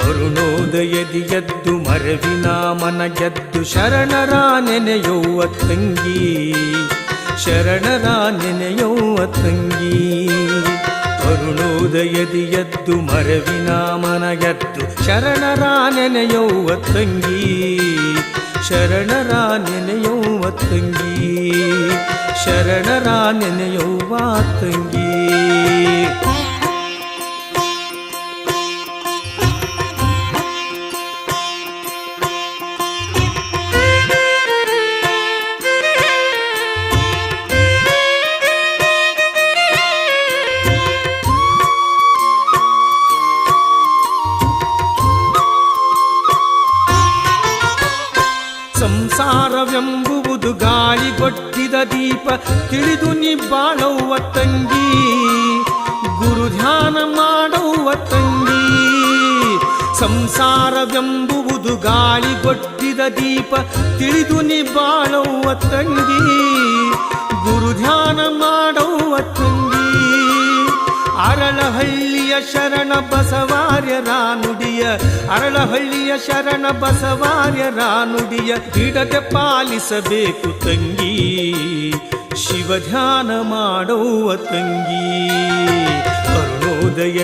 ಅರುಣೋದಯದಿ ಎದ್ದು ಮರವಿನ ಮನ ಗೆದ್ದು ಶರಣರ ನೆನೆಯೌವ ತಂಗಿ, ಶರಣರ ನೆನೆಯೌವ ತಂಗಿ. ಅರುಣೋದಯದಿ ಎದ್ದು ಮರವಿನ ಮನ ಗೆದ್ದು ಶರಣರ ನೆನೆಯೌವ ತಂಗಿ, ಶರಣರ ನೆನೆಯೌವ ತಂಗಿ, ಶರಣರ ನೆನೆಯೌವ ತಂಗಿ. ಸಂಸಾರವೆಂಬುವುದು ಗಾಳಿಗೊಟ್ಟಿದ ದೀಪ, ತಿಳಿದು ನೀ ಬಾಳವ್ವ ತಂಗಿ, ಗುರು ಧ್ಯಾನ ಮಾಡವ್ವ ತಂಗಿ. ಸಂಸಾರವೆಂಬುವುದು ಗಾಳಿಗೊಟ್ಟಿದ ದೀಪ, ತಿಳಿದು ನೀ ಬಾಳವ್ವ ತಂಗಿ, ಗುರು ಧ್ಯಾನ ಮಾಡವ್ವ ತಂಗಿ. ಅರಳಹಳ್ಳಿಯ ಶರಣ ಬಸವಾರ್ಯರ ನುಡಿಯ, ಅರಳಹಳ್ಳಿಯ ಶರಣ ಬಸವಾರ್ಯರ ನುಡಿಯ ಬಿಡದೆ ಪಾಲಿಸಬೇಕು ತಂಗಿ, ಶಿವ ಧ್ಯಾನ ಮಾಡವ್ವ ತಂಗಿ. ಅರುಣೋದಯ